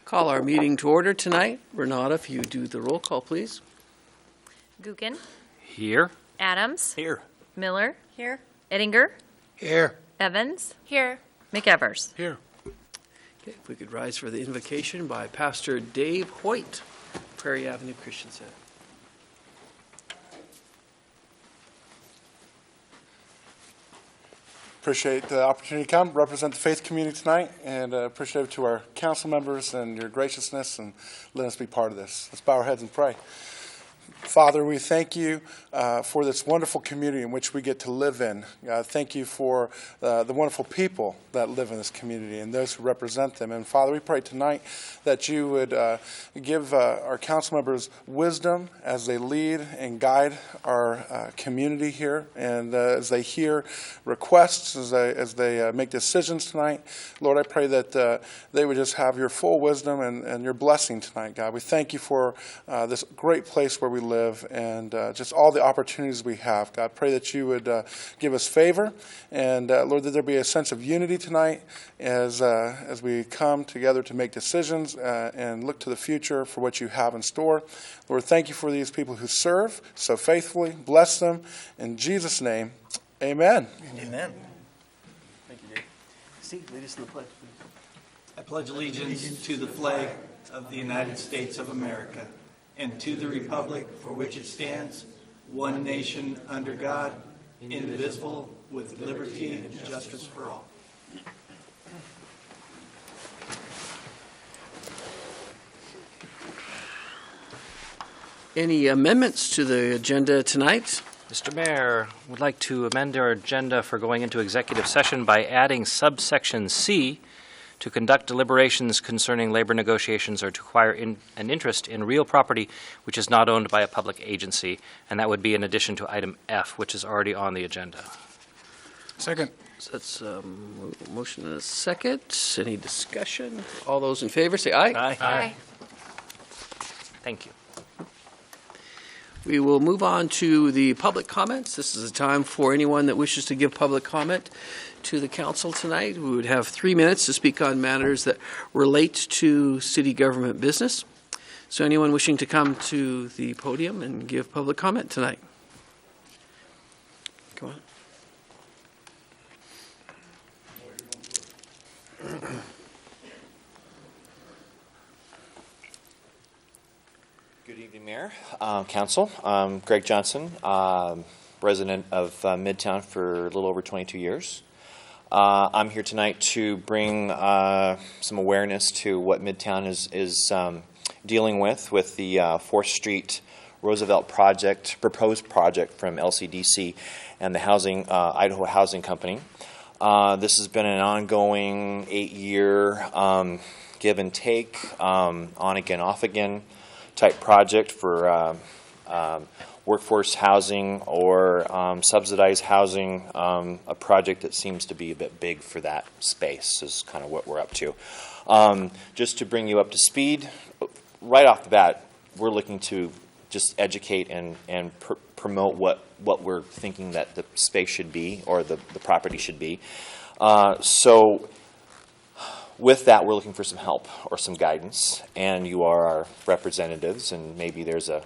Call our meeting to order tonight. Renata, if you do the roll call, please. Gookin. Here. Adams. Here. Miller. Here. Eddinger. Here. Evans. Here. McEvers. Here. Okay, if we could rise for the invocation by Pastor Dave Hoyt, Prairie Avenue Christian Center. Appreciate the opportunity to come represent the faith community tonight, and appreciate to our council members and your graciousness and letting us be part of this. Let's bow our heads and pray. Father, we thank you for this wonderful community in which we get to live in. Thank you for the wonderful people that live in this community and those who represent them. And Father, we pray tonight that you would give our council members wisdom as they lead and guide our community here, and as they hear requests, as they make decisions tonight. Lord, I pray that they would just have your full wisdom and your blessing tonight, God. We thank you for this great place where we live and just all the opportunities we have. God, pray that you would give us favor, and Lord, that there be a sense of unity tonight as we come together to make decisions and look to the future for what you have in store. Lord, thank you for these people who serve so faithfully. Bless them in Jesus' name. Amen. Amen. Thank you, Dave. Steve, lead us in the pledge, please. I pledge allegiance to the flag of the United States of America and to the republic for which it stands, one nation under God, indivisible, with liberty and justice for all. Any amendments to the agenda tonight? Mr. Mayor, would like to amend our agenda for going into executive session by adding subsection C to conduct deliberations concerning labor negotiations or to acquire an interest in real property which is not owned by a public agency, and that would be in addition to item F, which is already on the agenda. Second. So that's motion and a second. Any discussion? All those in favor say aye. Aye. Thank you. We will move on to the public comments. This is a time for anyone that wishes to give public comment to the council tonight. We would have 3 minutes to speak on matters that relate to city government business. So anyone wishing to come to the podium and give public comment tonight? Come on. Good evening, Mayor, Council. Greg Johnson, resident of Midtown for a little over 22 years. I'm here tonight to bring some awareness to what Midtown is dealing with the 4th Street Roosevelt project, proposed project from LCDC and the Idaho Housing Company. This has been an ongoing 8-year give and take, on again, off again type project for workforce housing or subsidized housing, a project that seems to be a bit big for that space is kind of what we're up to. Just to bring you up to speed, right off the bat, we're looking to just educate and promote what we're thinking that the space should be or the property should be. So with that, we're looking for some help or some guidance, and you are our representatives, and maybe there's a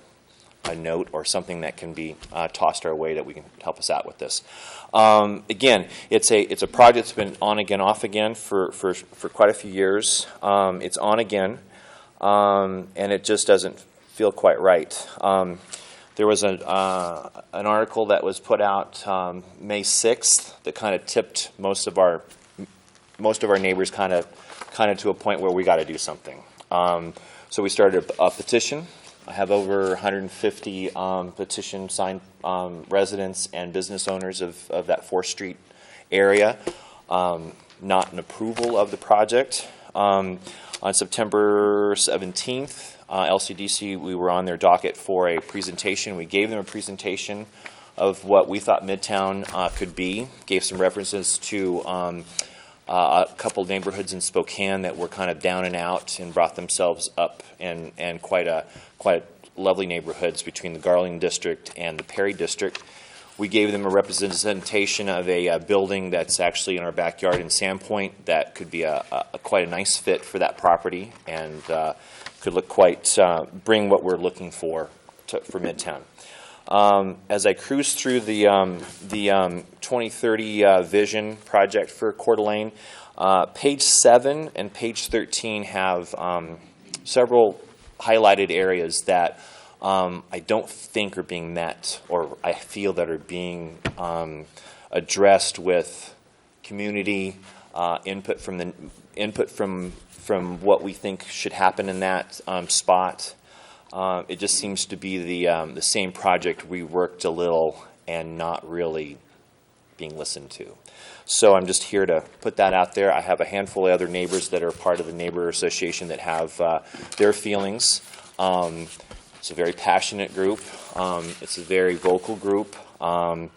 note or something that can be tossed our way that we can help us out with this. Again, it's a project that's been on again, off again for quite a few years. It's on again, and it just doesn't feel quite right. There was an article that was put out May 6th that kind of tipped most of our neighbors kind of to a point where we got to do something. So we started a petition. I have over 150 petition signed residents and business owners of that 4th Street area, not an approval of the project. On September 17th, LCDC, we were on their docket for a presentation. We gave them a presentation of what we thought Midtown could be, gave some references to a couple neighborhoods in Spokane that were kind of down and out and brought themselves up, and quite lovely neighborhoods between the Garland District and the Perry District. We gave them a representation of a building that's actually in our backyard in Sandpoint that could be quite a nice fit for that property and could look quite, bring what we're looking for Midtown. As I cruise through the 2030 vision project for Coeur d'Alene, page 7 and page 13 have several highlighted areas that I don't think are being met, or I feel that are being addressed with community input from what we think should happen in that spot. It just seems to be the same project reworked a little and not really being listened to. So I'm just here to put that out there. I have a handful of other neighbors that are part of the neighbor association that have their feelings. It's a very passionate group. It's a very vocal group. And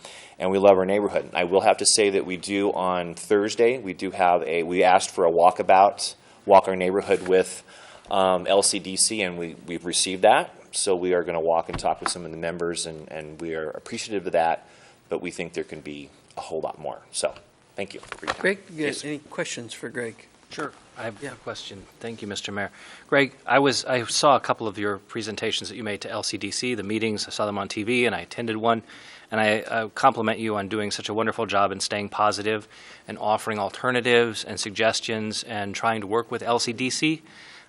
we love our neighborhood. I will have to say that we do on Thursday, we asked for a walk our neighborhood with LCDC, and we've received that. So we are going to walk and talk with some of the members, and we are appreciative of that, but we think there can be a whole lot more. So thank you. Greg, Yes. any questions for Greg? Sure. I have a question. Thank you, Mr. Mayor. Greg, I saw a couple of your presentations that you made to LCDC, the meetings. I saw them on TV, and I attended one. And I compliment you on doing such a wonderful job in staying positive and offering alternatives and suggestions and trying to work with LCDC.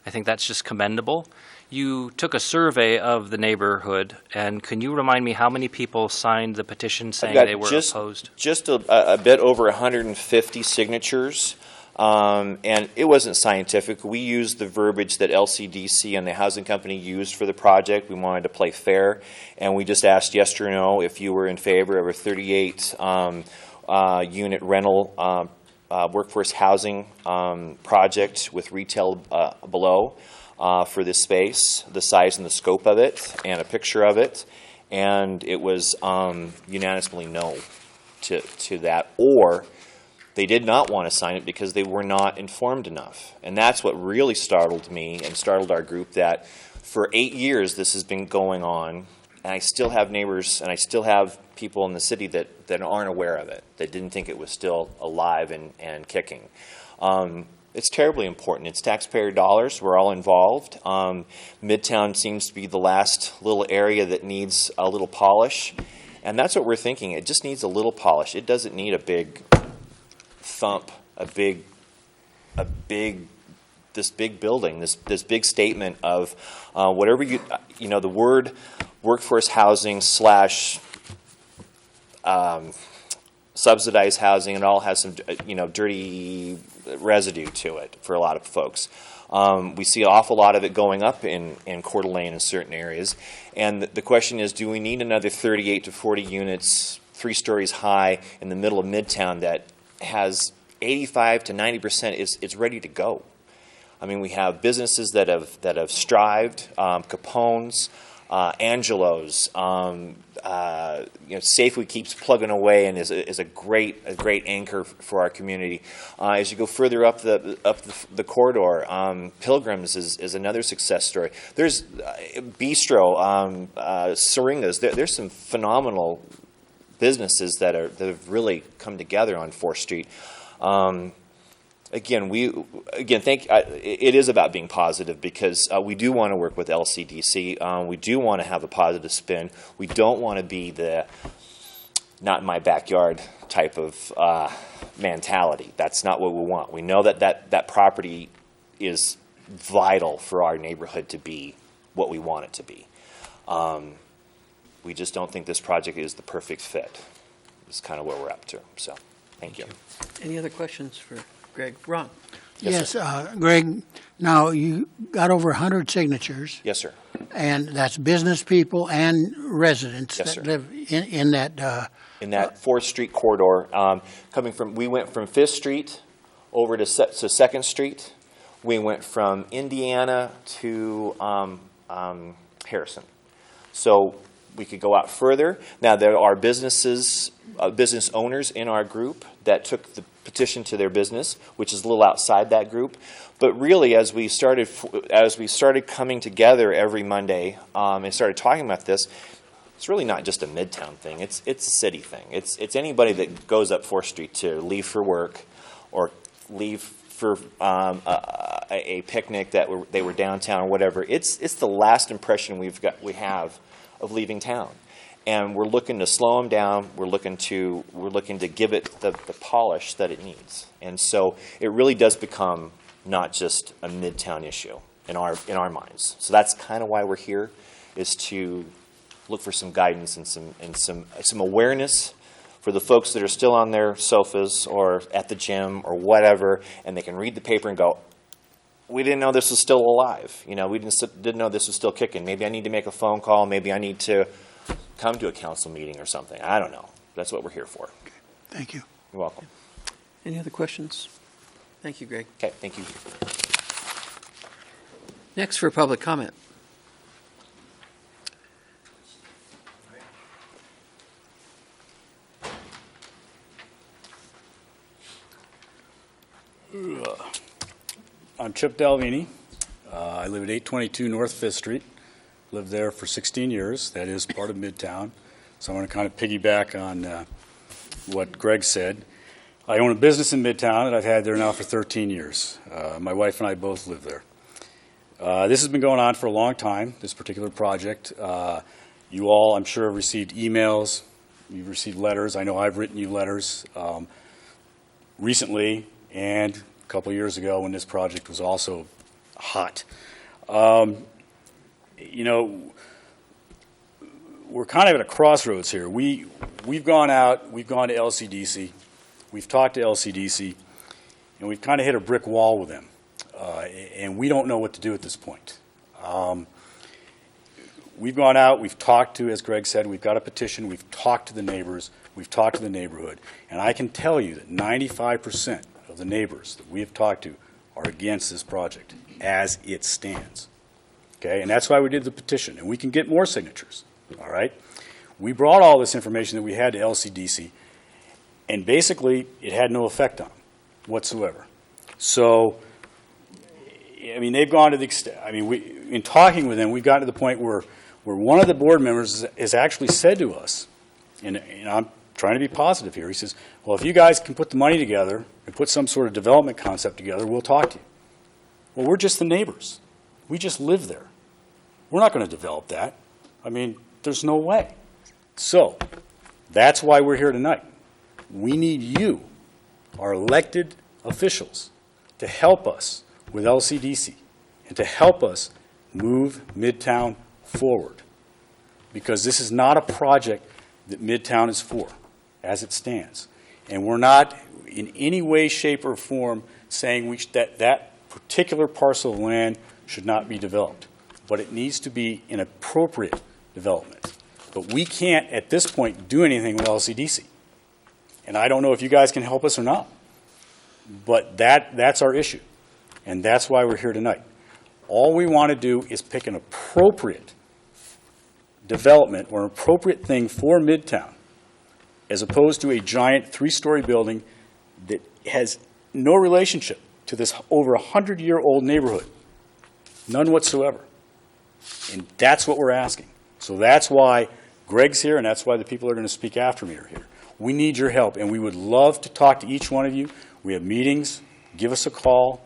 I think that's just commendable. You took a survey of the neighborhood, and can you remind me how many people signed the petition saying they were opposed? Just a bit over 150 signatures. And it wasn't scientific. We used the verbiage that LCDC and the housing company used for the project. We wanted to play fair, and we just asked yes or no if you were in favor of a 38 unit rental workforce housing project with retail below for this space, the size and the scope of it, and a picture of it. And it was unanimously no to that, or they did not want to sign it because they were not informed enough. And that's what really startled me and startled our group, that for 8 years this has been going on, and I still have neighbors and I still have people in the city that aren't aware of it, that didn't think it was still alive and kicking. It's terribly important. It's taxpayer dollars. We're all involved. Midtown seems to be the last little area that needs a little polish, and that's what we're thinking. It just needs a little polish. It doesn't need a big thump, this big building, this big statement of whatever the word workforce housing / subsidized housing, and all has some dirty residue to it for a lot of folks. We see an awful lot of it going up in Coeur d'Alene in certain areas, and the question is, do we need another 38 to 40 units, 3 stories high in the middle of Midtown that has 85 to 90% it's ready to go? I mean, we have businesses that have strived, Capone's, Angelo's, Safeway keeps plugging away and is a great anchor for our community. As you go further up the corridor, Pilgrims is another success story. There's Bistro, Syringas. There's some phenomenal businesses that have really come together on 4th Street. It is about being positive, because we do want to work with LCDC. We do want to have a positive spin. We don't want to be the not in my backyard type of mentality. That's not what we want. We know that property is vital for our neighborhood to be what we want it to be. We just don't think this project is the perfect fit. It's kind of where we're up to. So, thank you. Any other questions for Greg? Ron? Yes, Greg, now you got over 100 signatures. Yes, sir. And that's business people and residents Yes, that sir. live in that. In that 4th Street corridor, we went from 5th Street over to 2nd Street. We went from Indiana to Harrison. So we could go out further. Now, there are business owners in our group that took the petition to their business, which is a little outside that group. But really, as we started coming together every Monday and started talking about this, it's really not just a Midtown thing. It's a city thing. It's anybody that goes up 4th Street to leave for work or leave for a picnic they were downtown or whatever. It's the last impression we have of leaving town. And we're looking to slow them down. We're looking to give it the polish that it needs. And so it really does become not just a Midtown issue in our minds. So that's kind of why we're here, is to look for some guidance and some awareness for the folks that are still on their sofas or at the gym or whatever, and they can read the paper and go, we didn't know this was still alive. You know, we didn't know this was still kicking. Maybe I need to make a phone call. Maybe I need to come to a council meeting or something. I don't know. That's what we're here for. Thank you. You're welcome. Any other questions? Thank you, Greg. Okay, thank you. Next for public comment. I'm Chip Dalvini. I live at 822 North 5th Street. Lived there for 16 years. That is part of Midtown. So I'm going to kind of piggyback on what Greg said. I own a business in Midtown that I've had there now for 13 years. My wife and I both live there. This has been going on for a long time, this particular project. You all, I'm sure, have received emails. You've received letters. I know I've written you letters recently and a couple of years ago when this project was also hot. You know, we're kind of at a crossroads here. We've gone out, we've gone to LCDC, we've talked to LCDC, and we've kind of hit a brick wall with them. And we don't know what to do at this point. We've gone out, we've talked to, as Greg said, we've got a petition, we've talked to the neighbors, we've talked to the neighborhood, and I can tell you that 95% of the neighbors that we have talked to are against this project as it stands. Okay, and that's why we did the petition, and we can get more signatures, all right? We brought all this information that we had to LCDC, and basically it had no effect on them whatsoever. So, I mean, they've gone to the extent, I mean, in talking with them, we've gotten to the point where one of the board members has actually said to us, and I'm trying to be positive here, he says, well, if you guys can put the money together and put some sort of development concept together, we'll talk to you. Well, we're just the neighbors. We just live there. We're not going to develop that. I mean, there's no way. So that's why we're here tonight. We need you, our elected officials, to help us with LCDC and to help us move Midtown forward. Because this is not a project that Midtown is for, as it stands. And we're not in any way, shape, or form saying that particular parcel of land should not be developed. But it needs to be an appropriate development. But we can't, at this point, do anything with LCDC. And I don't know if you guys can help us or not. But that's our issue. And that's why we're here tonight. All we want to do is pick an appropriate development or an appropriate thing for Midtown, as opposed to a giant 3-story building that has no relationship to this over 100-year-old neighborhood. None whatsoever. And that's what we're asking. So that's why Greg's here, and that's why the people that are going to speak after me are here. We need your help, and we would love to talk to each one of you. We have meetings. Give us a call.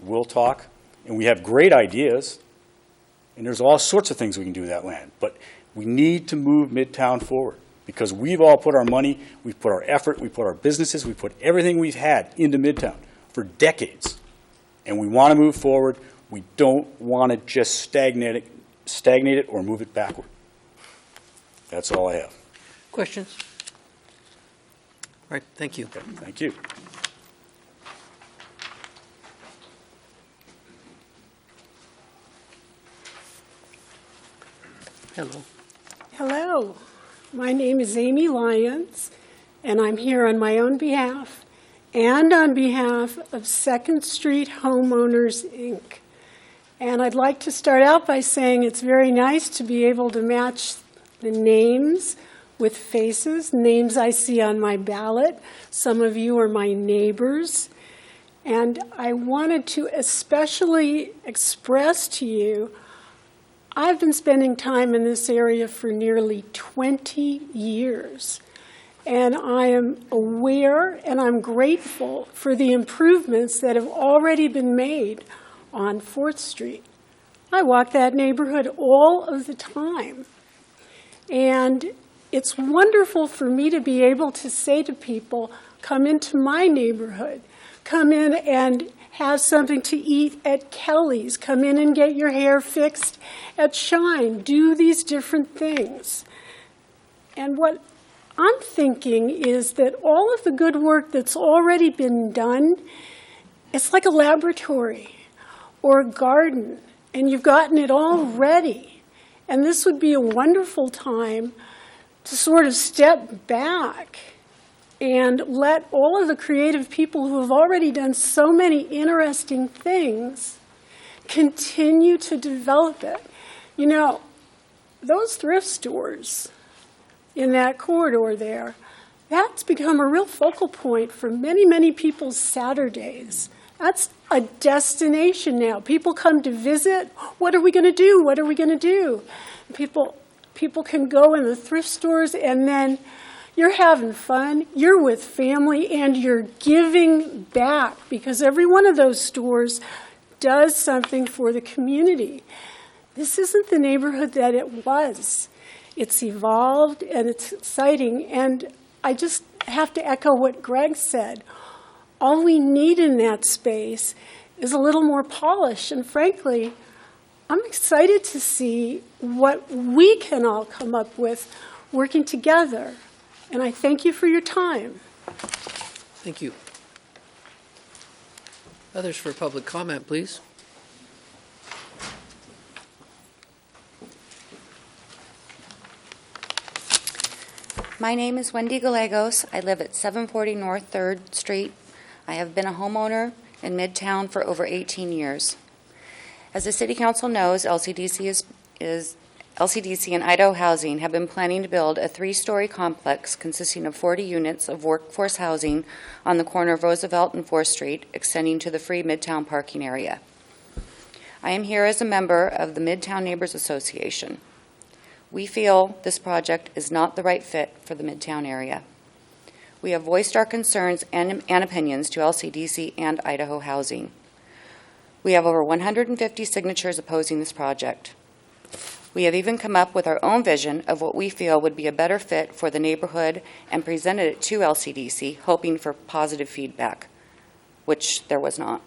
We'll talk. And we have great ideas. And there's all sorts of things we can do with that land. But we need to move Midtown forward because we've all put our money, we've put our effort, we put our businesses, we put everything we've had into Midtown for decades. And we want to move forward. We don't want to just stagnate it or move it backward. That's all I have. Questions? All right, thank you. Okay, thank you. Hello. Hello, my name is Amy Lyons, and I'm here on my own behalf and on behalf of 2nd Street Homeowners, Inc. And I'd like to start out by saying it's very nice to be able to match the names with faces, names I see on my ballot. Some of you are my neighbors. And I wanted to especially express to you I've been spending time in this area for nearly 20 years, and I am aware and I'm grateful for the improvements that have already been made on 4th Street. I walk that neighborhood all of the time, and it's wonderful for me to be able to say to people, come into my neighborhood, come in and have something to eat at Kelly's, come in and get your hair fixed at Shine, do these different things. And what I'm thinking is that all of the good work that's already been done, it's like a laboratory or a garden, and you've gotten it all ready. And this would be a wonderful time to sort of step back and let all of the creative people who have already done so many interesting things continue to develop it. You know, those thrift stores in that corridor there, that's become a real focal point for many, many people's Saturdays. That's a destination now. People come to visit. What are we going to do? What are we going to do? People can go in the thrift stores, and then you're having fun, you're with family, and you're giving back, because every one of those stores does something for the community. This isn't the neighborhood that it was. It's evolved, and it's exciting, and I just have to echo what Greg said. All we need in that space is a little more polish, and frankly, I'm excited to see what we can all come up with working together. And I thank you for your time. Thank you. Others for public comment, please. My name is Wendy Gallegos. I live at 740 North 3rd Street. I have been a homeowner in Midtown for over 18 years. As the City Council knows, LCDC and Idaho Housing have been planning to build a 3-story complex consisting of 40 units of workforce housing on the corner of Roosevelt and 4th Street, extending to the free Midtown parking area. I am here as a member of the Midtown Neighbors Association. We feel this project is not the right fit for the Midtown area. We have voiced our concerns and opinions to LCDC and Idaho Housing. We have over 150 signatures opposing this project. We have even come up with our own vision of what we feel would be a better fit for the neighborhood and presented it to LCDC, hoping for positive feedback, which there was not.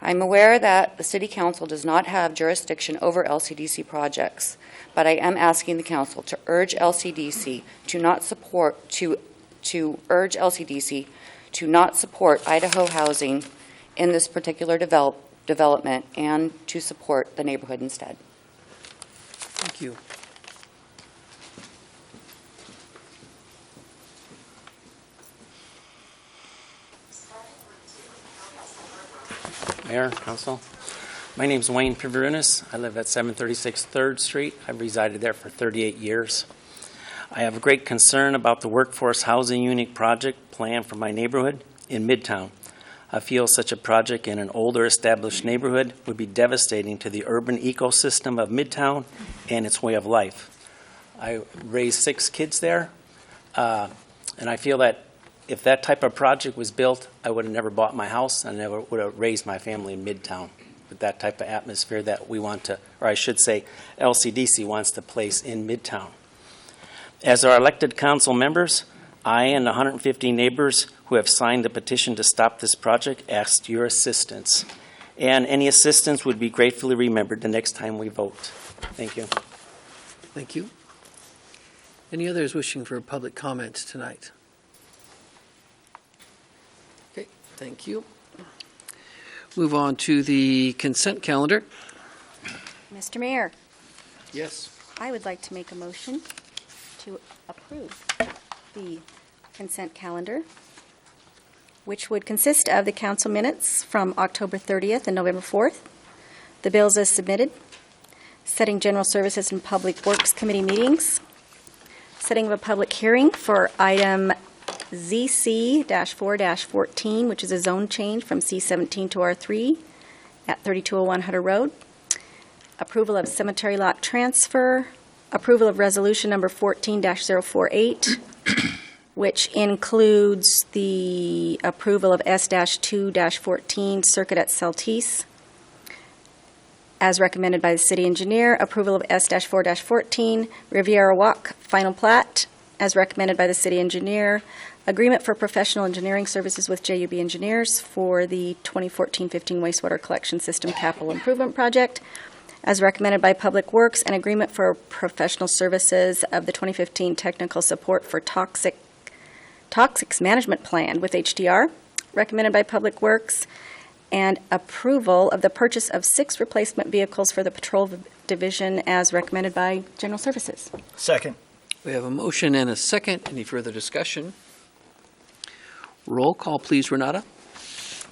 I'm aware that the City Council does not have jurisdiction over LCDC projects, but I am asking the Council to urge LCDC to not support Idaho Housing in this particular development and to support the neighborhood instead. Thank you. Mayor, Council. My name is Wayne Pivarunas. I live at 736 3rd Street. I've resided there for 38 years. I have a great concern about the workforce housing unit project planned for my neighborhood in Midtown. I feel such a project in an older established neighborhood would be devastating to the urban ecosystem of Midtown and its way of life. I raised 6 kids there, and I feel that if that type of project was built, I would have never bought my house and never would have raised my family in Midtown with that type of atmosphere that we want to, or I should say LCDC wants to place in Midtown. As our elected council members, I and 150 neighbors who have signed the petition to stop this project asked your assistance. And any assistance would be gratefully remembered the next time we vote. Thank you. Thank you. Any others wishing for public comment tonight? Okay, thank you. Move on to the consent calendar. Mr. Mayor, Yes. I would like to make a motion to approve the consent calendar, which would consist of the council minutes from October 30th and November 4th, the bills as submitted, setting general services and public works committee meetings, setting of a public hearing for item ZC-4-14, which is a zone change from C17 to R3 at 3201 Hutter Road, approval of cemetery lot transfer, approval of resolution number 14-048, which includes the approval of S-2-14 circuit at Celtice, as recommended by the city engineer, approval of S-4-14 Riviera Walk final plat, as recommended by the city engineer, agreement for professional engineering services with JUB Engineers for the 2014-15 wastewater collection system capital improvement project, as recommended by Public Works, and agreement for professional services of the 2015 technical support for toxics management plan with HDR, recommended by Public Works, and approval of the purchase of 6 replacement vehicles for the patrol division as recommended by General Services. Second. We have a motion and a second. Any further discussion? Roll call, please, Renata.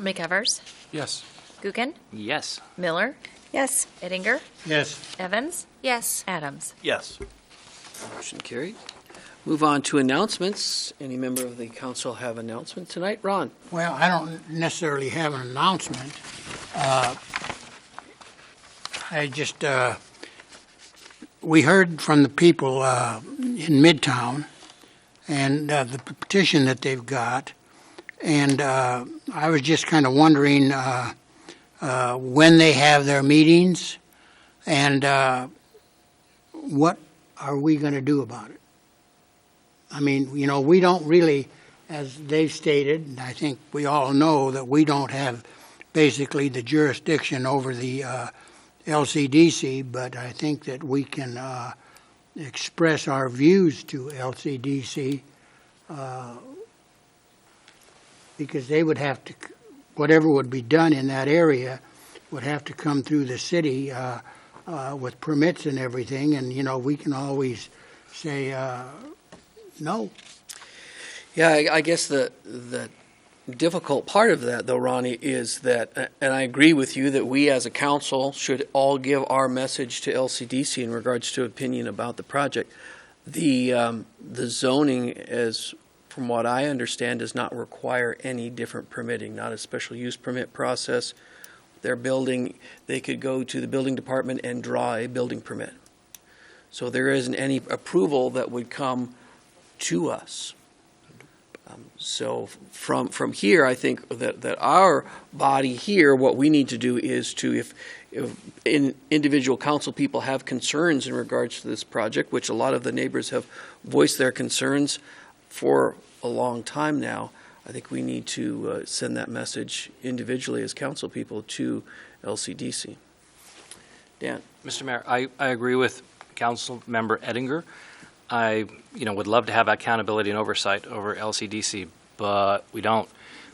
McEvers, Yes. Gookin, Yes. Miller, Yes. Eddinger, Yes. Evans, Yes. Adams. Yes. Motion carried. Move on to announcements. Any member of the council have announcement tonight? Ron? Well, I don't necessarily have an announcement. We heard from the people in Midtown and the petition that they've got. And I was just kind of wondering when they have their meetings and what are we going to do about it? I mean, you know, we don't really, as they've stated, and I think we all know that we don't have basically the jurisdiction over the LCDC, but I think that we can express our views to LCDC because they would have to, whatever would be done in that area would have to come through the city with permits and everything, and, you know, we can always say no. Yeah, I guess the difficult part of that, though, Ronnie, is that, and I agree with you, that we as a council should all give our message to LCDC in regards to opinion about the project. The zoning, as from what I understand, does not require any different permitting, not a special use permit process. Their building, they could go to the building department and draw a building permit. So there isn't any approval that would come to us. So from here, I think that our body here, what we need to do is to, if individual council people have concerns in regards to this project, which a lot of the neighbors have voiced their concerns for a long time now, I think we need to send that message individually as council people to LCDC. Dan? Mr. Mayor, I agree with Council Member Eddinger. I would love to have accountability and oversight over LCDC, but we don't.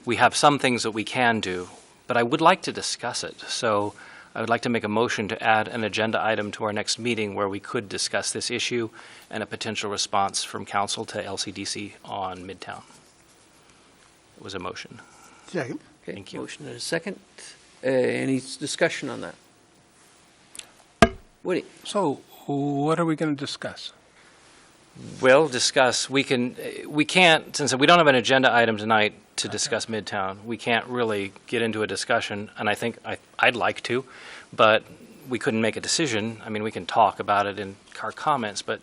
We have some things that we can do, but I would like to discuss it. So I would like to make a motion to add an agenda item to our next meeting where we could discuss this issue and a potential response from council to LCDC on Midtown. It was a motion. Second. Okay, Thank you. Motion and a second. Any discussion on that? Woody? So what are we going to discuss? We'll discuss. We can't, since we don't have an agenda item tonight to discuss Midtown, we can't really get into a discussion, and I think I'd like to, but we couldn't make a decision. I mean, we can talk about it in our comments, but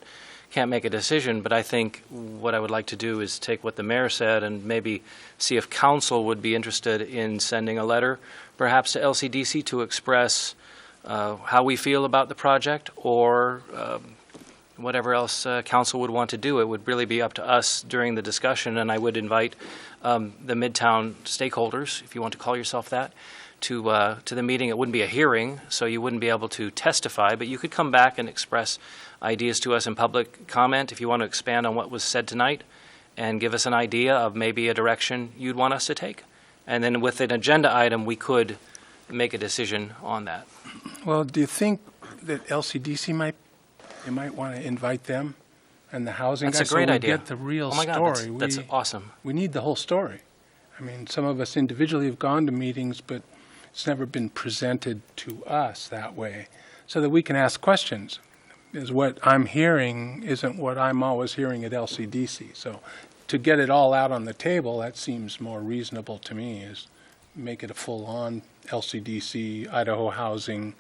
can't make a decision. But I think what I would like to do is take what the mayor said and maybe see if council would be interested in sending a letter, perhaps to LCDC, to express how we feel about the project, or whatever else council would want to do. It would really be up to us during the discussion, and I would invite the Midtown stakeholders, if you want to call yourself that, to the meeting. It wouldn't be a hearing, so you wouldn't be able to testify, but you could come back and express ideas to us in public comment if you want to expand on what was said tonight and give us an idea of maybe a direction you'd want us to take. And then with an agenda item, we could make a decision on that. Well, do you think that LCDC might want to invite them and the housing guys? That's a great so we idea. Get the real oh my story. God, that's awesome. We need the whole story. I mean, some of us individually have gone to meetings, but it's never been presented to us that way, so that we can ask questions. Is what I'm hearing isn't what I'm always hearing at LCDC. So to get it all out on the table, that seems more reasonable to me, is make it a full-on LCDC, Idaho Housing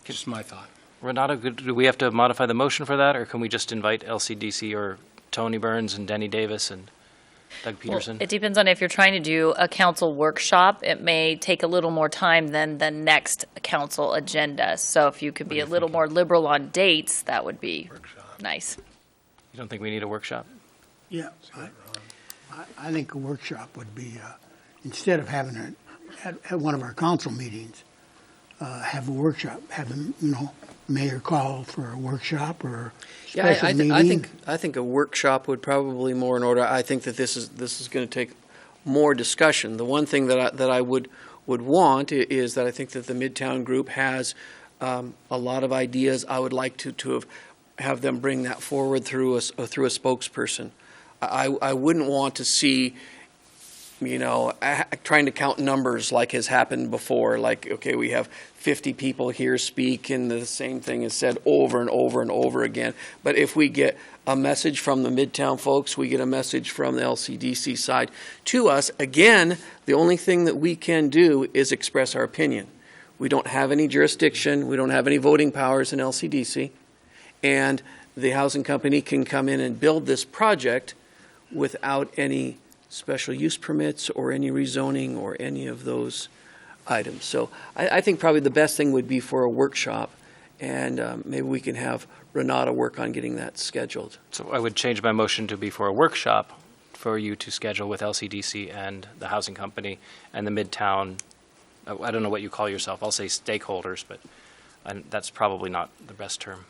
Just my thought. Renata, do we have to modify the motion for that, or can we just invite LCDC or Tony Burns and Denny Davis and Doug Peterson? Well, it depends on if you're trying to do a council workshop. It may take a little more time than the next council agenda. So if you could be a little more liberal on dates, that would be nice. You don't think we need a workshop? Yeah, I think a workshop would be, instead of having it at one of our council meetings, have a workshop, have them, mayor call for a workshop or special meeting. I think a workshop would probably more in order. I think that this is going to take more discussion. The one thing that I would want is that I think that the Midtown group has a lot of ideas. I would like to have them bring that forward through a spokesperson. I wouldn't want to see, trying to count numbers like has happened before. Like, okay, we have 50 people here speak, and the same thing is said over and over and over again. But if we get a message from the Midtown folks, we get a message from the LCDC side to us, again, the only thing that we can do is express our opinion. We don't have any jurisdiction. We don't have any voting powers in LCDC. And the housing company can come in and build this project without any special use permits or any rezoning or any of those items. So I think probably the best thing would be for a workshop, and maybe we can have Renata work on getting that scheduled. So I would change my motion to be for a workshop for you to schedule with LCDC and the housing company and the Midtown, I don't know what you call yourself, I'll say stakeholders, but that's probably not the best term.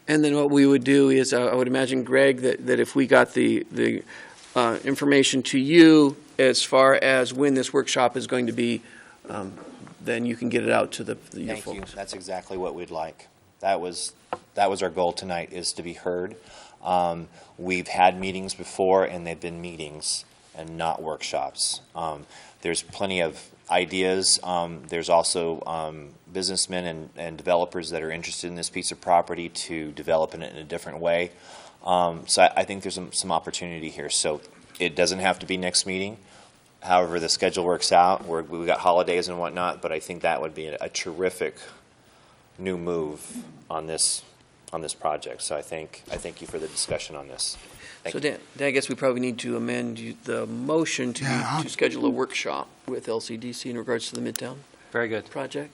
And then what we would do is, I would imagine, Greg, that if we got the information to you as far as when this workshop is going to be, then you can get it out to your Thank folks. you. That's exactly what we'd like. That was our goal tonight, is to be heard. We've had meetings before, and they've been meetings and not workshops. There's plenty of ideas. There's also businessmen and developers that are interested in this piece of property to develop it in a different way. So I think there's some opportunity here. So it doesn't have to be next meeting. However the schedule works out, we've got holidays and whatnot, but I think that would be a terrific new move on this project. So I thank you for the discussion on this. So Dan, I guess we probably need to amend the motion to schedule a workshop with LCDC in regards to the Midtown Very good. project.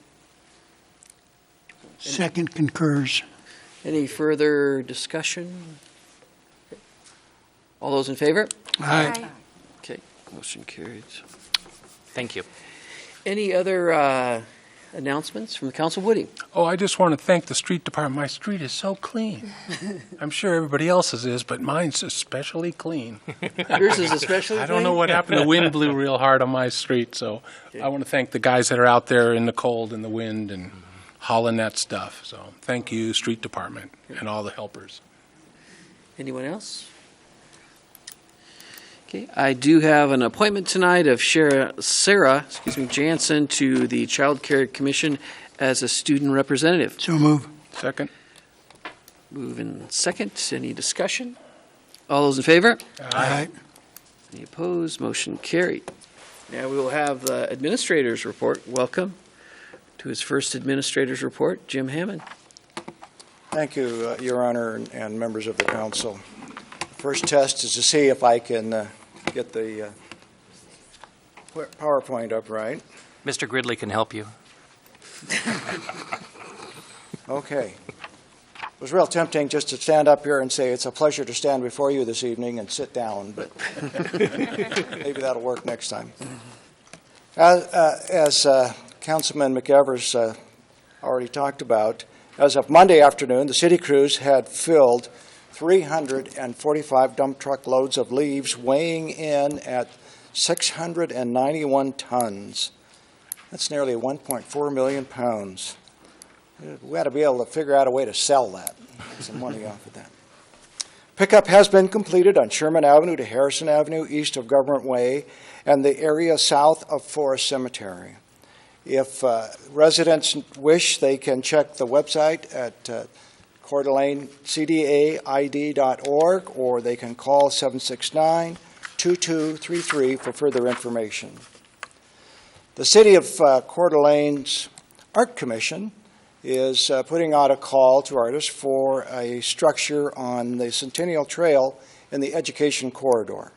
Second concurs. Any further discussion? All those in favor? Aye. Okay, motion carried. Thank you. Any other announcements from the council? Woody? Oh, I just want to thank the street department. My street is so clean. I'm sure everybody else's is, but mine's especially clean. Yours is especially I don't know what happened. The wind blew real hard on my street, so I want to thank the guys that are out there in the cold and the wind and hauling that stuff. So thank you, street department, and all the helpers. Anyone else? Okay, I do have an appointment tonight of Sarah Jansen to the Child Care Commission as a student representative. So move. Second. Move in second. Any discussion? All those in favor? Aye. Any opposed? Motion carried. Now we will have the administrator's report. Welcome to his first administrator's report, Jim Hammond. Thank you, Your Honor, and members of the council. First test is to see if I can get the PowerPoint up right. Mr. Gridley can help you. Okay. It was real tempting just to stand up here and say it's a pleasure to stand before you this evening and sit down, but maybe that'll work next time. As Councilman McEvers already talked about, as of Monday afternoon, the city crews had filled 345 dump truck loads of leaves, weighing in at 691 tons. That's nearly 1.4 million pounds. We ought to be able to figure out a way to sell that, get some money off of that. Pickup has been completed on Sherman Avenue to Harrison Avenue, east of Government Way, and the area south of Forest Cemetery. If residents wish, they can check the website at Coeur d'Alene CDAID.org, or they can call 769-2233 for further information. The City of Coeur d'Alene's Art Commission is putting out a call to artists for a structure on the Centennial Trail in the Education Corridor.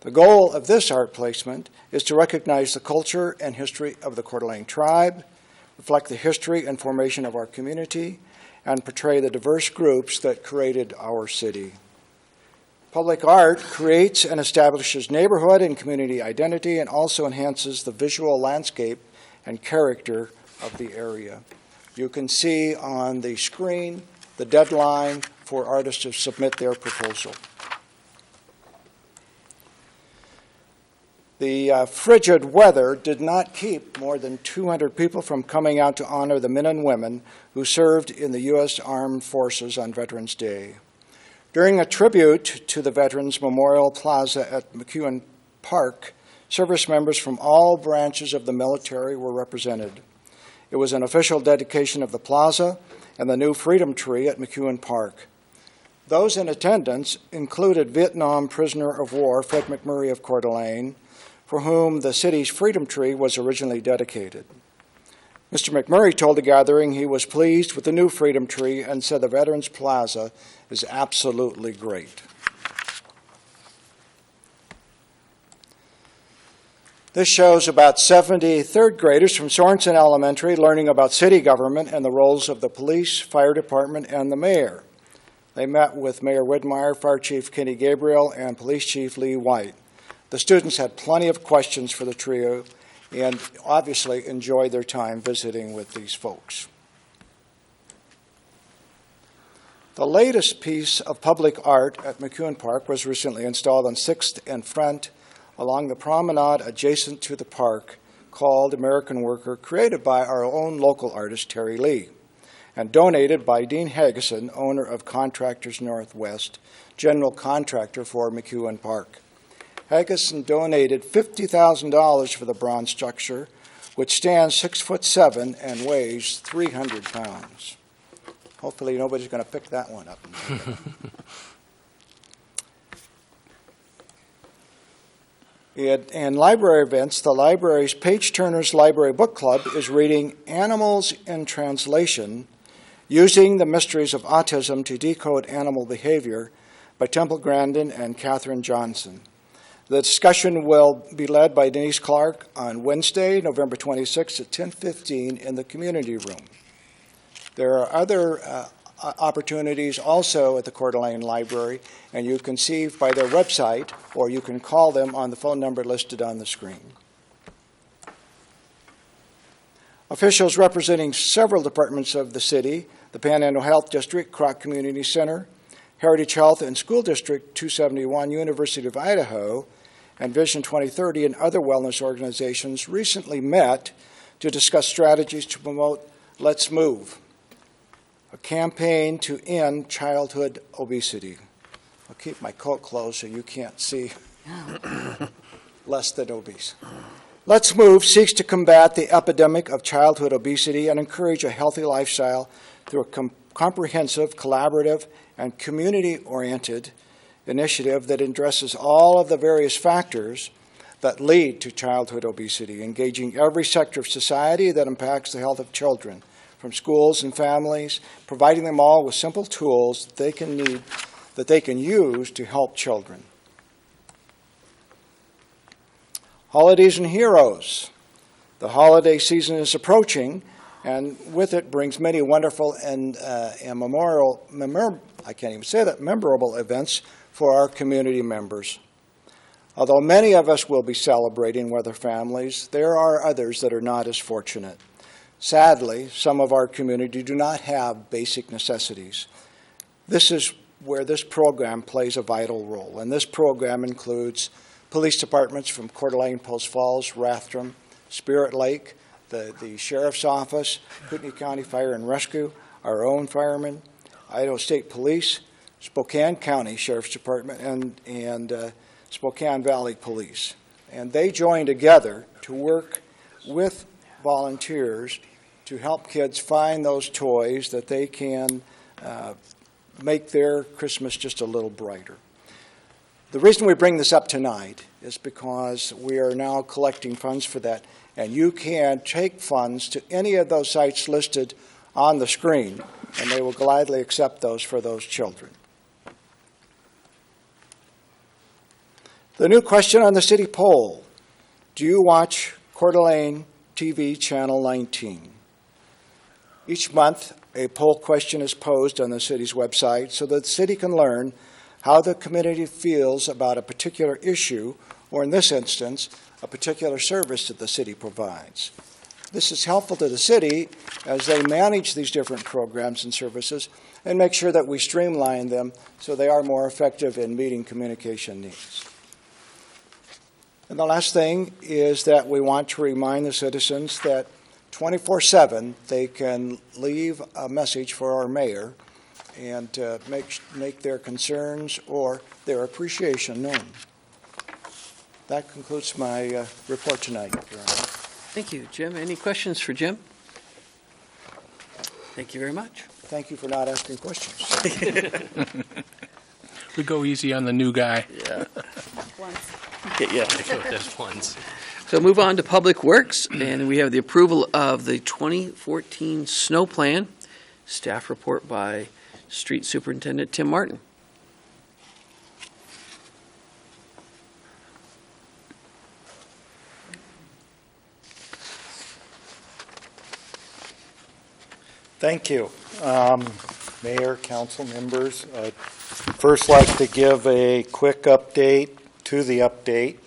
The goal of this art placement is to recognize the culture and history of the Coeur d'Alene tribe, reflect the history and formation of our community, and portray the diverse groups that created our city. Public art creates and establishes neighborhood and community identity and also enhances the visual landscape and character of the area. You can see on the screen the deadline for artists to submit their proposal. The frigid weather did not keep more than 200 people from coming out to honor the men and women who served in the U.S. Armed Forces on Veterans Day. During a tribute to the Veterans Memorial Plaza at McEwen Park, service members from all branches of the military were represented. It was an official dedication of the plaza and the new Freedom Tree at McEwen Park. Those in attendance included Vietnam prisoner of war Fred McMurray of Coeur d'Alene, for whom the city's Freedom Tree was originally dedicated. Mr. McMurray told the gathering he was pleased with the new Freedom Tree and said the Veterans Plaza is absolutely great. This shows about 70 third graders from Sorensen Elementary learning about city government and the roles of the police, fire department, and the mayor. They met with Mayor Widmeyer, Fire Chief Kenny Gabriel, and Police Chief Lee White. The students had plenty of questions for the trio and obviously enjoyed their time visiting with these folks. The latest piece of public art at McEwen Park was recently installed on 6th and Front along the promenade adjacent to the park, called American Worker, created by our own local artist, Terry Lee, and donated by Dean Hageson, owner of Contractors Northwest, general contractor for McEwen Park. Hageson donated $50,000 for the bronze structure, which stands 6'7" and weighs 300 pounds. Hopefully nobody's going to pick that one up. In library events, the library's Page Turner's Library Book Club is reading Animals in Translation, Using the Mysteries of Autism to Decode Animal Behavior by Temple Grandin and Katherine Johnson. The discussion will be led by Denise Clark on Wednesday, November 26th at 10:15 in the community room. There are other opportunities also at the Coeur d'Alene Library, and you can see by their website, or you can call them on the phone number listed on the screen. Officials representing several departments of the city, the Panhandle Health District, Kroc Community Center, Heritage Health and School District 271, University of Idaho, and Vision 2030 and other wellness organizations recently met to discuss strategies to promote Let's Move, a campaign to end childhood obesity. I'll keep my coat closed so you can't see less than obese. Let's Move seeks to combat the epidemic of childhood obesity and encourage a healthy lifestyle through a comprehensive, collaborative, and community-oriented initiative that addresses all of the various factors that lead to childhood obesity, engaging every sector of society that impacts the health of children, from schools and families, providing them all with simple tools that they can use to help children. Holidays and Heroes. The holiday season is approaching, and with it brings many wonderful and memorable events for our community members. Although many of us will be celebrating with our families, there are others that are not as fortunate. Sadly, some of our community do not have basic necessities. This is where this program plays a vital role, and this program includes police departments from Coeur d'Alene, Post Falls, Rathdrum, Spirit Lake, the Sheriff's Office, Kootenai County Fire and Rescue, our own firemen, Idaho State Police, Spokane County Sheriff's Department, and Spokane Valley Police. And they join together to work with volunteers to help kids find those toys that they can make their Christmas just a little brighter. The reason we bring this up tonight is because we are now collecting funds for that, and you can take funds to any of those sites listed on the screen, and they will gladly accept those for those children. The new question on the city poll: do you watch Coeur d'Alene TV Channel 19? Each month, a poll question is posed on the city's website so that the city can learn how the community feels about a particular issue, or in this instance, a particular service that the city provides. This is helpful to the city as they manage these different programs and services and make sure that we streamline them so they are more effective in meeting communication needs. And the last thing is that we want to remind the citizens that 24/7 they can leave a message for our mayor and make their concerns or their appreciation known. That concludes my report tonight, Your Honor. Thank you. Jim, any questions for Jim? Thank you very much. Thank you for not asking questions. We go easy on the new guy. Yeah. Once. Yeah. Just once. So move on to Public Works, and we have the approval of the 2014 snow plan. Staff report by Street Superintendent Tim Martin. Thank you. Mayor, council members, I'd first like to give a quick update to the update.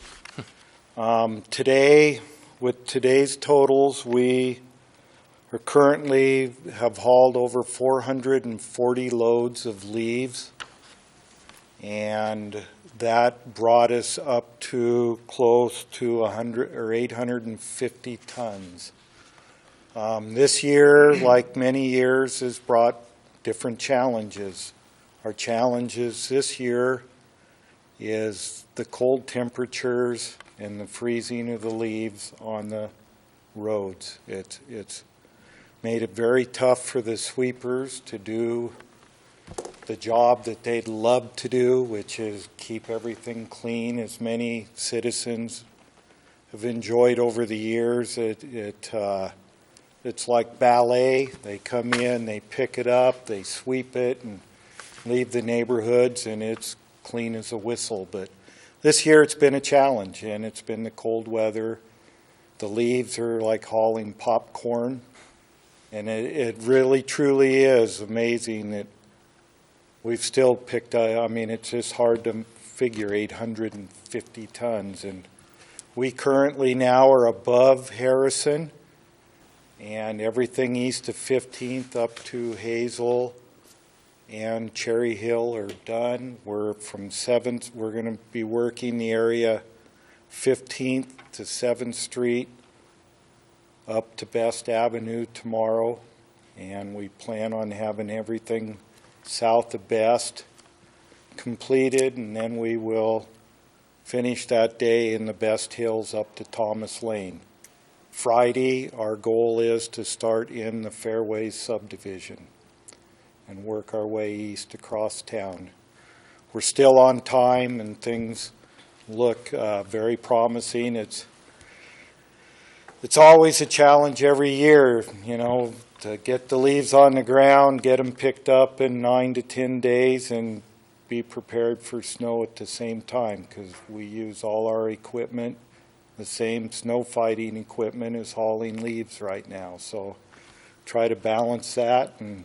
Today, with today's totals, we are currently have hauled over 440 loads of leaves, and that brought us up to close to 100 or 850 tons. This year, like many years, has brought different challenges. Our challenges this year is the cold temperatures and the freezing of the leaves on the roads. It's made it very tough for the sweepers to do the job that they'd love to do, which is keep everything clean, as many citizens have enjoyed over the years. It's like ballet. They come in, they pick it up, they sweep it, and leave the neighborhoods, and it's clean as a whistle. But this year it's been a challenge, and it's been the cold weather. The leaves are like hauling popcorn, and it really, truly is amazing that we've still picked up. I mean, it's just hard to figure 850 tons, and we currently now are above Harrison, and everything east of 15th up to Hazel and Cherry Hill are done. We're from 7th, we're going to be working the area 15th to 7th Street up to Best Avenue tomorrow, and we plan on having everything south of Best completed, and then we will finish that day in the Best Hills up to Thomas Lane. Friday, our goal is to start in the Fairways subdivision and work our way east across town. We're still on time, and things look very promising. It's always a challenge every year, you know, to get the leaves on the ground, get them picked up in 9 to 10 days, and be prepared for snow at the same time, because we use all our equipment. The same snow fighting equipment is hauling leaves right now, so try to balance that. And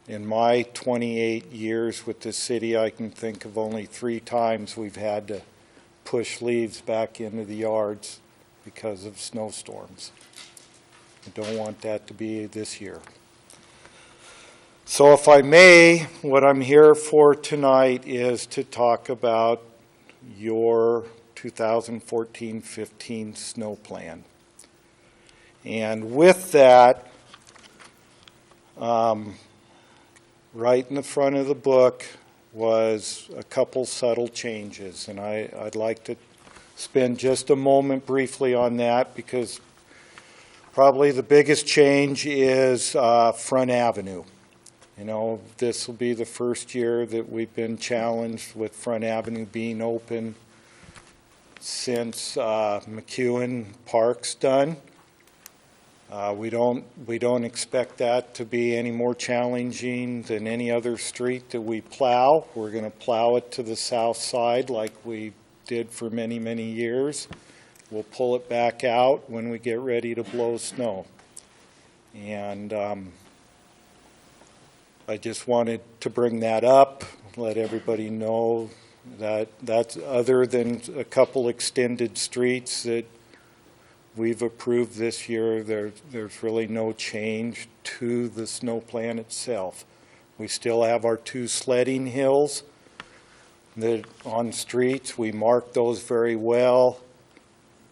in my 28 years with the city, I can think of only 3 times we've had to push leaves back into the yards because of snowstorms. I don't want that to be this year. So if I may, what I'm here for tonight is to talk about your 2014-15 snow plan. And with that, right in the front of the book was a couple subtle changes, and I'd like to spend just a moment briefly on that, because probably the biggest change is Front Avenue. You know, this will be the first year that we've been challenged with Front Avenue being open since McEwen Park's done. We don't expect that to be any more challenging than any other street that we plow. We're going to plow it to the south side like we did for many, many years. We'll pull it back out when we get ready to blow snow. And I just wanted to bring that up, let everybody know that that's other than a couple extended streets that we've approved this year, there's really no change to the snow plan itself. We still have our 2 sledding hills that on streets. We mark those very well.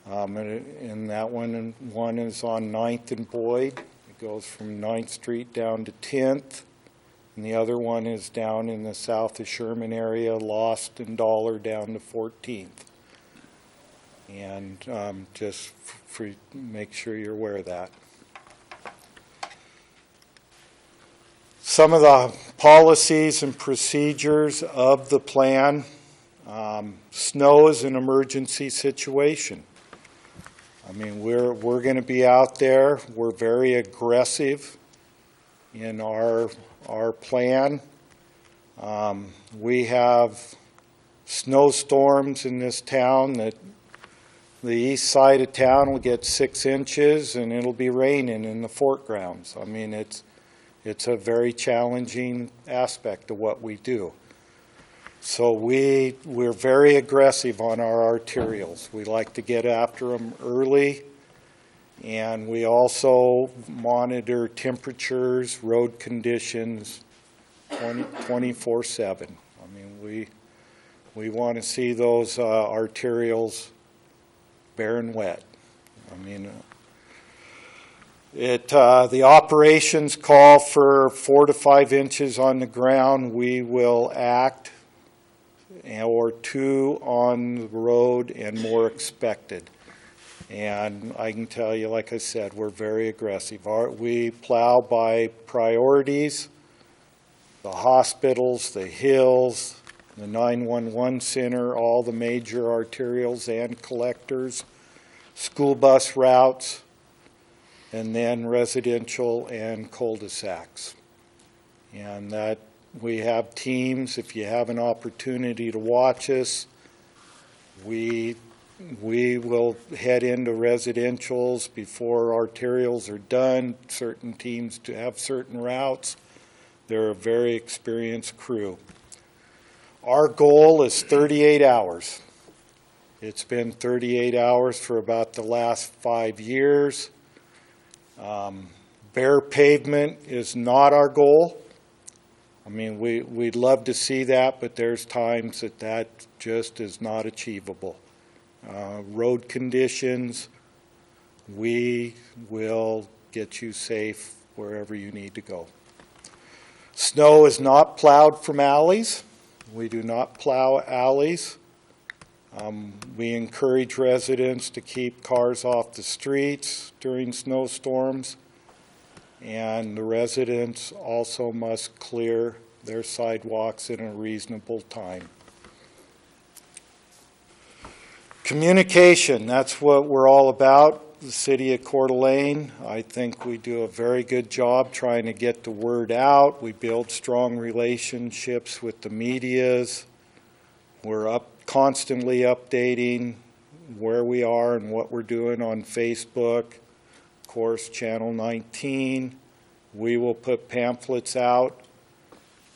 And that one is on 9th and Boyd. It goes from 9th Street down to 10th. And the other one is down in the south of Sherman area, Lost and Dollar down to 14th. And just for make sure you're aware of that. Some of the policies and procedures of the plan. Snow is an emergency situation. I mean, we're going to be out there. We're very aggressive in our plan. We have snowstorms in this town that the east side of town will get 6 inches and it'll be raining in the fort grounds. I mean, it's a very challenging aspect of what we do. So we're very aggressive on our arterials. We like to get after them early, and we also monitor temperatures, road conditions 24/7. I mean, we want to see those arterials bare and wet. I mean, the operations call for 4 to 5 inches on the ground. We will act, or 2 on the road and more expected. And I can tell you, like I said, we're very aggressive. We plow by priorities, the hospitals, the hills, the 911 center, all the major arterials and collectors, school bus routes, and then residential and cul-de-sacs. And that we have teams. If you have an opportunity to watch us, we will head into residentials before arterials are done. Certain teams to have certain routes. They're a very experienced crew. Our goal is 38 hours. It's been 38 hours for about the last 5 years. Bare pavement is not our goal. I mean, we'd love to see that, but there's times that just is not achievable. Road conditions, we will get you safe wherever you need to go. Snow is not plowed from alleys. We do not plow alleys. We encourage residents to keep cars off the streets during snowstorms, and the residents also must clear their sidewalks in a reasonable time. Communication, that's what we're all about. The city of Coeur d'Alene, I think we do a very good job trying to get the word out. We build strong relationships with the medias. We're constantly updating where we are and what we're doing on Facebook. Of course, Channel 19. We will put pamphlets out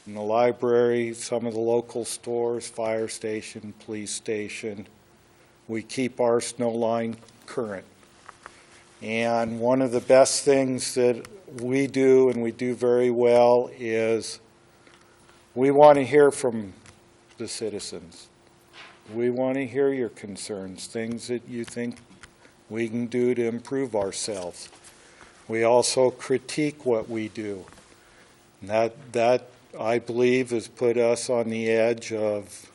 in the library, some of the local stores, fire station, police station. We keep our snow line current. And one of the best things that we do, and we do very well, is we want to hear from the citizens. We want to hear your concerns, things that you think we can do to improve ourselves. We also critique what we do. And that, I believe, has put us on the edge of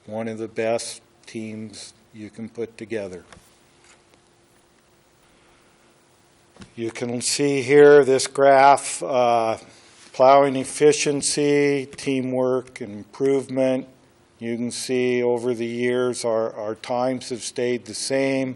one of the best teams you can put together. You can see here this graph, plowing efficiency, teamwork, improvement. You can see over the years our times have stayed the same,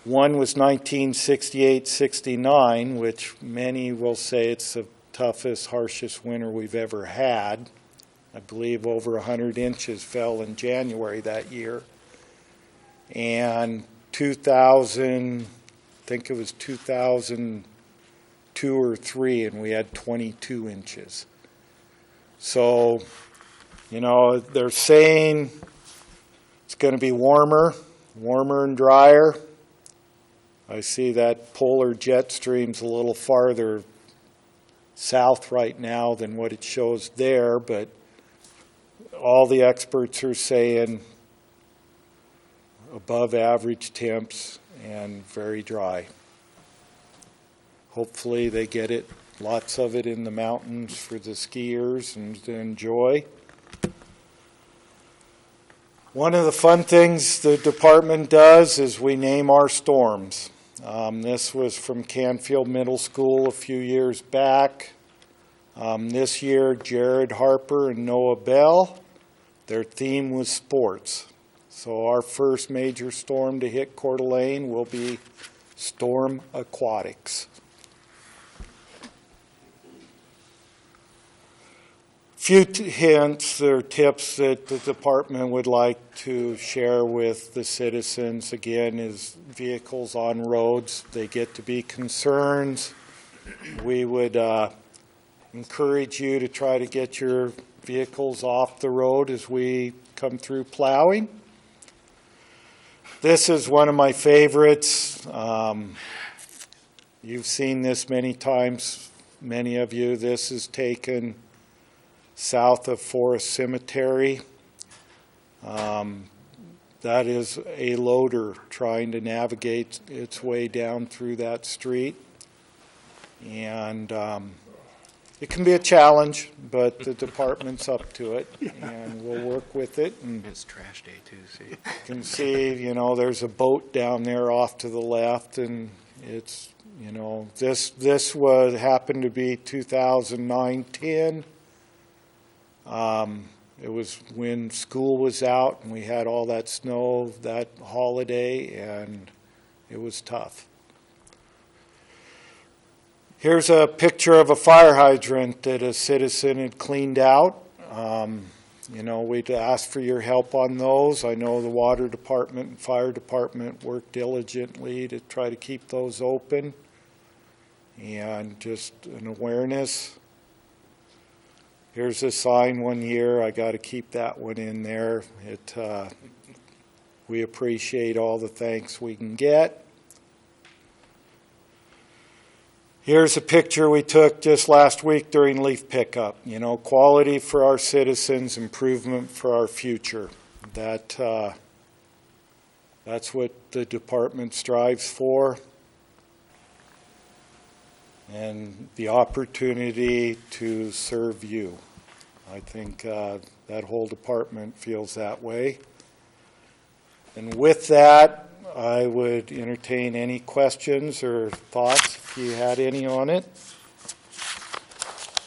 One was 1968-69, which many will say it's the toughest, harshest winter we've ever had. I believe over 100 inches fell in January that year. And 2000, I think it was 2002 or 3, and we had 22 inches. So, you know, they're saying it's going to be warmer and drier. I see that polar jet stream's a little farther south right now than what it shows there, but all the experts are saying above average temps and very dry. Hopefully they get it, lots of it in the mountains for the skiers and to enjoy. One of the fun things the department does is we name our storms. This was from Canfield Middle School a few years back. This year, Jared Harper and Noah Bell, their theme was sports. So our first major storm to hit Coeur d'Alene will be Storm Aquatics. Few hints or tips that the department would like to share with the citizens, again, is vehicles on roads. They get to be concerns. We would encourage you to try to get your vehicles off the road as we come through plowing. This is one of my favorites. You've seen this many times, many of you. This is taken south of Forest Cemetery. That is a loader trying to navigate its way down through that street. And it can be a challenge, but the department's up to it, and we'll work with it. And it's trash day too, see. You can see, you know, there's a boat down there off to the left, and it's, you know, this happened to be 2009-10. It was when school was out and we had all that snow that holiday, and it was tough. Here's a picture of a fire hydrant that a citizen had cleaned out. You know, we'd ask for your help on those. I know the water department and fire department work diligently to try to keep those open. And just an awareness. Here's a sign one year. I got to keep that one in there. We appreciate all the thanks we can get. Here's a picture we took just last week during leaf pickup. You know, quality for our citizens, improvement for our future. That's what the department strives for. And the opportunity to serve you. I think that whole department feels that way. And with that, I would entertain any questions or thoughts if you had any on it.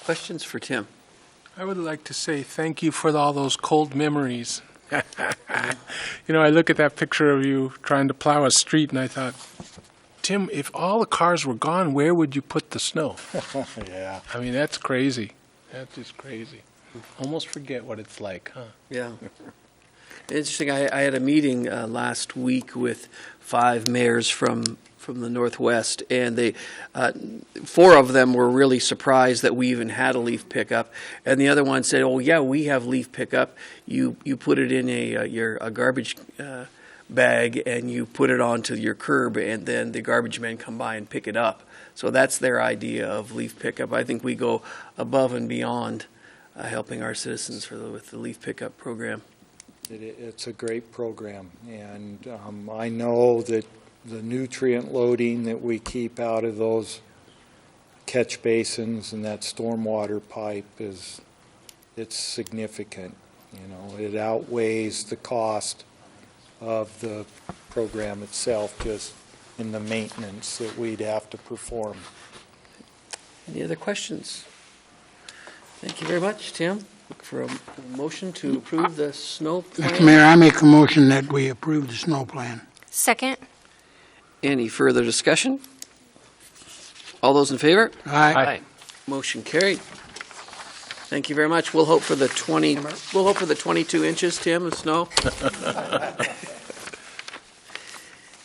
Questions for Tim? I would like to say thank you for all those cold memories. You know, I look at that picture of you trying to plow a street, and I thought, Tim, if all the cars were gone, where would you put the snow? Yeah. I mean, that's crazy. That's just crazy. Almost forget what it's like, huh? Yeah. Interesting. I had a meeting last week with 5 mayors from the Northwest, and they 4 of them were really surprised that we even had a leaf pickup, and the other one said, "Oh yeah, we have leaf pickup. You put it in a garbage bag and you put it onto your curb, and then the garbage men come by and pick it up." So that's their idea of leaf pickup. I think we go above and beyond helping our citizens with the leaf pickup program. It's a great program, and I know that the nutrient loading that we keep out of those catch basins and that stormwater pipe it's significant. You know, it outweighs the cost of the program itself, just in the maintenance that we'd have to perform. Any other questions? Thank you very much, Tim. Look for a motion to approve the snow plan. Mr. Mayor, I make a motion that we approve the snow plan. Second. Any further discussion? All those in favor? Aye. Motion carried. Thank you very much. We'll hope for the 22 inches, Tim, of snow.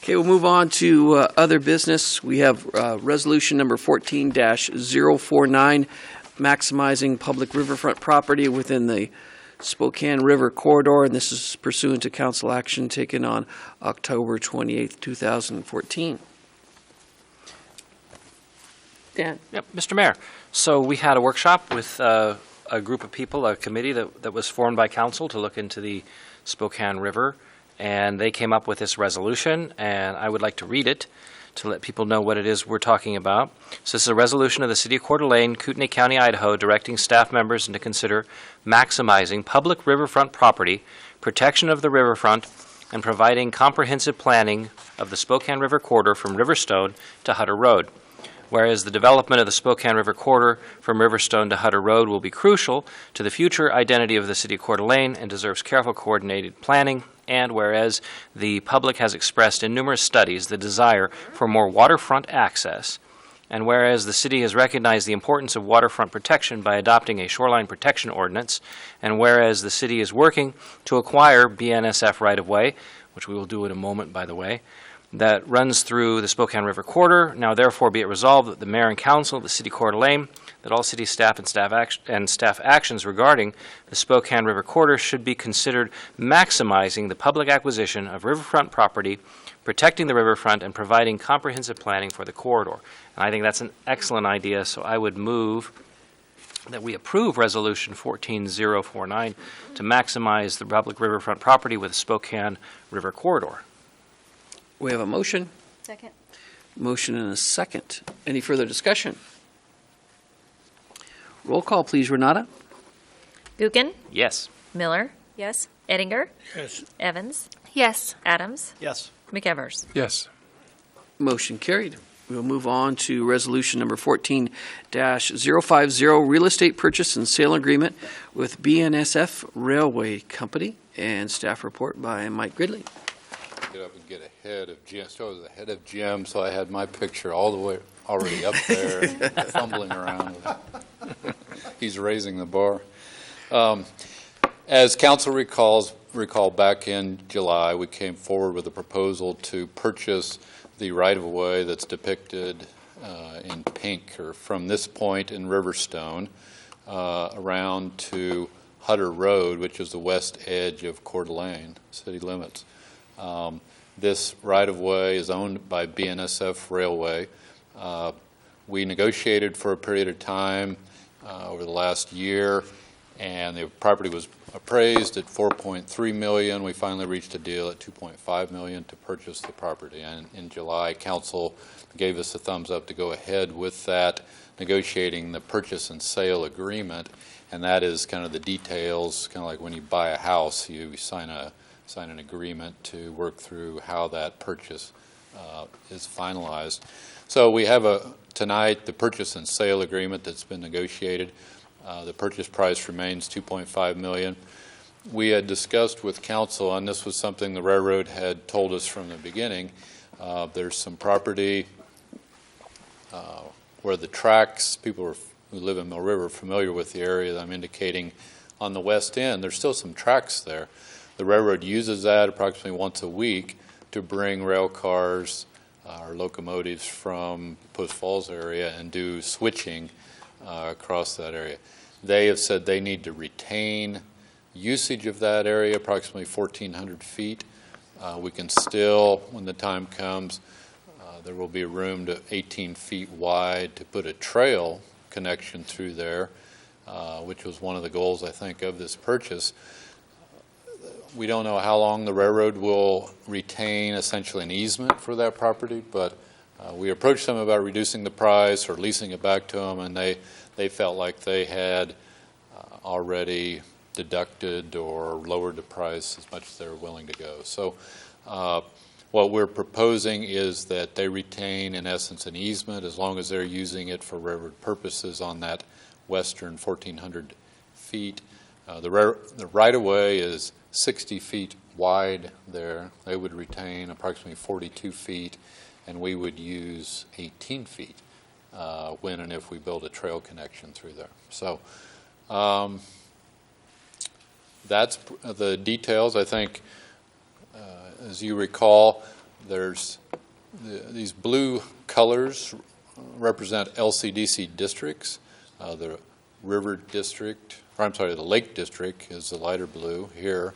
Okay, we'll move on to other business. We have resolution number 14-049, maximizing public riverfront property within the Spokane River corridor, and this is pursuant to council action taken on October 28th, 2014. Dan? Yep, Mr. Mayor. So we had a workshop with a group of people, a committee that was formed by council to look into the Spokane River, and they came up with this resolution, and I would like to read it to let people know what it is we're talking about. So this is a resolution of the City of Coeur d'Alene, Kootenai County, Idaho, directing staff members to consider maximizing public riverfront property, protection of the riverfront, and providing comprehensive planning of the Spokane River corridor from Riverstone to Hutter Road. Whereas the development of the Spokane River corridor from Riverstone to Hutter Road will be crucial to the future identity of the City of Coeur d'Alene and deserves careful coordinated planning, and whereas the public has expressed in numerous studies the desire for more waterfront access, and whereas the city has recognized the importance of waterfront protection by adopting a shoreline protection ordinance, and whereas the city is working to acquire BNSF right-of-way, which we will do in a moment, by the way, that runs through the Spokane River corridor. Now therefore be it resolved that the mayor and council of the City of Coeur d'Alene, that all city staff and staff actions regarding the Spokane River corridor should be considered maximizing the public acquisition of riverfront property, protecting the riverfront, and providing comprehensive planning for the corridor. And I think that's an excellent idea, so I would move that we approve Resolution 14-049 to maximize the public riverfront property with the Spokane River corridor. We have a motion. Second. Motion and a second. Any further discussion? Roll call, please, Renata. Gookin? Yes. Miller? Yes. Ettinger? Yes. Evans? Yes. Adams? Yes. McEvers? Yes. Motion carried. We'll move on to resolution number 14-050, real estate purchase and sale agreement with BNSF Railway Company, and staff report by Mike Gridley. Get up and get ahead of Jim. So I was ahead of Jim, so I had my picture all the way already up there, fumbling around. He's raising the bar. As council recall back in July, we came forward with a proposal to purchase the right-of-way that's depicted in pink, or from this point in Riverstone around to Hutter Road, which is the west edge of Coeur d'Alene city limits. This right-of-way is owned by BNSF Railway. We negotiated for a period of time over the last year, and the property was appraised at $4.3 million. We finally reached a deal at $2.5 million to purchase the property. And in July, council gave us a thumbs up to go ahead with that, negotiating the purchase and sale agreement. And that is kind of the details, kind of like when you buy a house, you sign an agreement to work through how that purchase is finalized. So we have tonight the purchase and sale agreement that's been negotiated. The purchase price remains $2.5 million. We had discussed with council, and this was something the railroad had told us from the beginning. There's some property where the tracks, people who live in Mill River are familiar with the area that I'm indicating on the west end. There's still some tracks there. The railroad uses that approximately once a week to bring rail cars or locomotives from Post Falls area and do switching across that area. They have said they need to retain usage of that area, approximately 1,400 feet. We can still, when the time comes, there will be room to 18 feet wide to put a trail connection through there, which was one of the goals, I think, of this purchase. We don't know how long the railroad will retain essentially an easement for that property, but we approached them about reducing the price or leasing it back to them, and they felt like they had already deducted or lowered the price as much as they were willing to go. So what we're proposing is that they retain, in essence, an easement as long as they're using it for railroad purposes on that western 1,400 feet. The right-of-way is 60 feet wide there. They would retain approximately 42 feet, and we would use 18 feet when and if we build a trail connection through there. So that's the details. I think, as you recall, there's these blue colors represent LCDC districts. The river district, or I'm sorry, the lake district is the lighter blue here,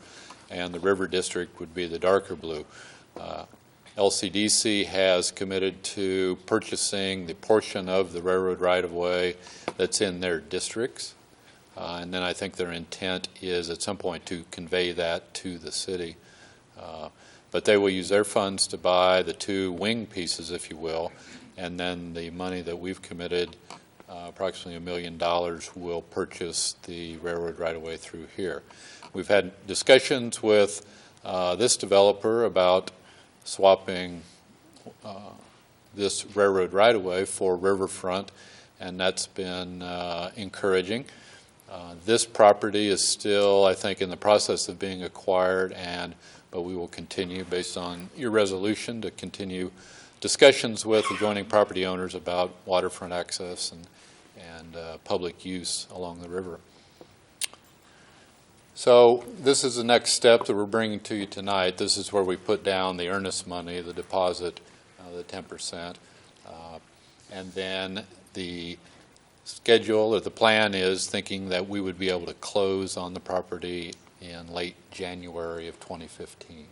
and the river district would be the darker blue. LCDC has committed to purchasing the portion of the railroad right-of-way that's in their districts. And then I think their intent is at some point to convey that to the city. But they will use their funds to buy the two wing pieces, if you will, and then the money that we've committed, approximately $1 million, will purchase the railroad right-of-way through here. We've had discussions with this developer about swapping this railroad right-of-way for riverfront, and that's been encouraging. This property is still, I think, in the process of being acquired, but we will continue, based on your resolution, to continue discussions with adjoining property owners about waterfront access and public use along the river. So this is the next step that we're bringing to you tonight. This is where we put down the earnest money, the deposit, the 10%, and then the schedule or the plan is thinking that we would be able to close on the property in late January of 2015.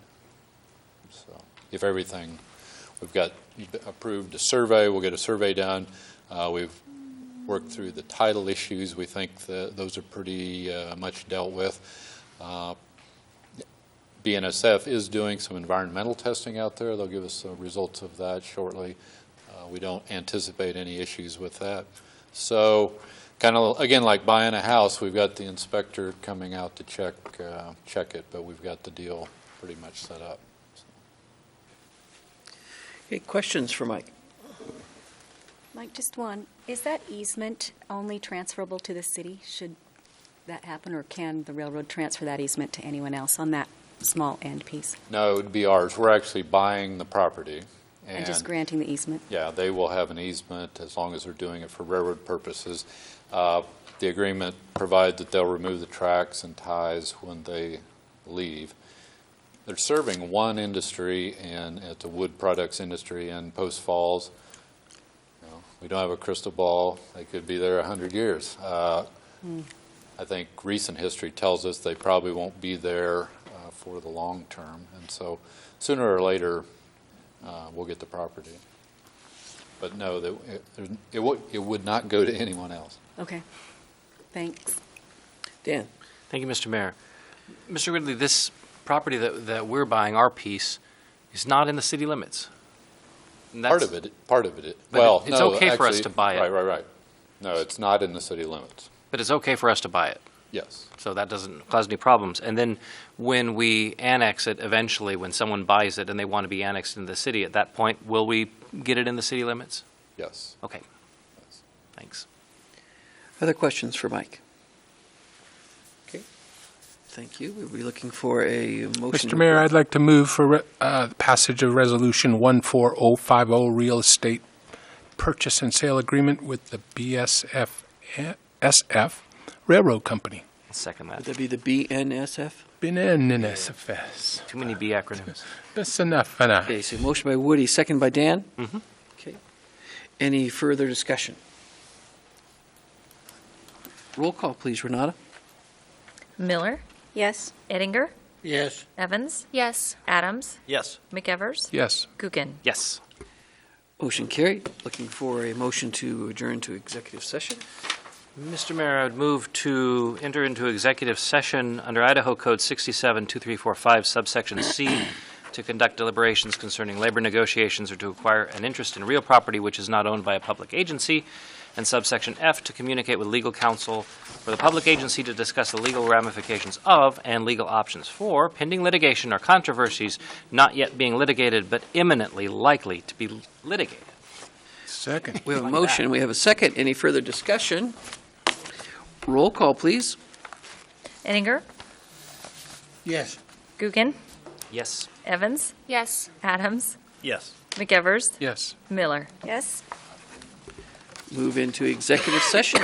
So if everything, we've got approved a survey, we'll get a survey done. We've worked through the title issues. We think that those are pretty much dealt with. BNSF is doing some environmental testing out there. They'll give us the results of that shortly. We don't anticipate any issues with that. So kind of, again, like buying a house, we've got the inspector coming out to check it, but we've got the deal pretty much set up. Okay, questions for Mike? Mike, just one. Is that easement only transferable to the city? Should that happen, or can the railroad transfer that easement to anyone else on that small end piece? No, it would be ours. We're actually buying the property. And just granting the easement? Yeah, they will have an easement as long as they're doing it for railroad purposes. The agreement provides that they'll remove the tracks and ties when they leave. They're serving one industry, and it's a wood products industry in Post Falls. We don't have a crystal ball. They could be there 100 years. I think recent history tells us they probably won't be there for the long term. And so sooner or later, we'll get the property. But no, it would not go to anyone else. Okay. Thanks. Dan. Thank you, Mr. Mayor. Mr. Ridley, this property that we're buying, our piece, is not in the city limits. Part of it. Well, it's okay for us to buy it. Right. No, it's not in the city limits. But it's okay for us to buy it. Yes. So that doesn't cause any problems. And then when we annex it eventually, when someone buys it and they want to be annexed into the city, at that point, will we get it in the city limits? Yes. Okay. Thanks. Other questions for Mike? Okay. Thank you. We'll be looking for a motion. Mr. Mayor, I'd like to move for passage of Resolution 14050, Real Estate Purchase and Sale Agreement with the BSF Railroad Company. I'll second that. Would that be the BNSF? BNSF. Too many B acronyms. That's enough for now. Okay, so motion by Woody, second by Dan? Mm-hmm. Okay. Any further discussion? Roll call, please, Renata. Miller, Yes. Ettinger, Yes. Evans. Yes. Adams. Yes. McEvers. Yes. Gookin. Yes. Motion carried. Looking for a motion to adjourn to executive session. Mr. Mayor, I would move to enter into executive session under Idaho Code 672345, subsection C, to conduct deliberations concerning labor negotiations or to acquire an interest in real property which is not owned by a public agency, and subsection F, to communicate with legal counsel for the public agency to discuss the legal ramifications of and legal options for pending litigation or controversies not yet being litigated but imminently likely to be litigated. Second. We have a motion. We have a second. Any further discussion? Roll call, please. Ettinger, Yes. Gookin, Yes. Evans. Yes. Adams. Yes. McEvers. Yes. Miller. Yes. Move into executive session.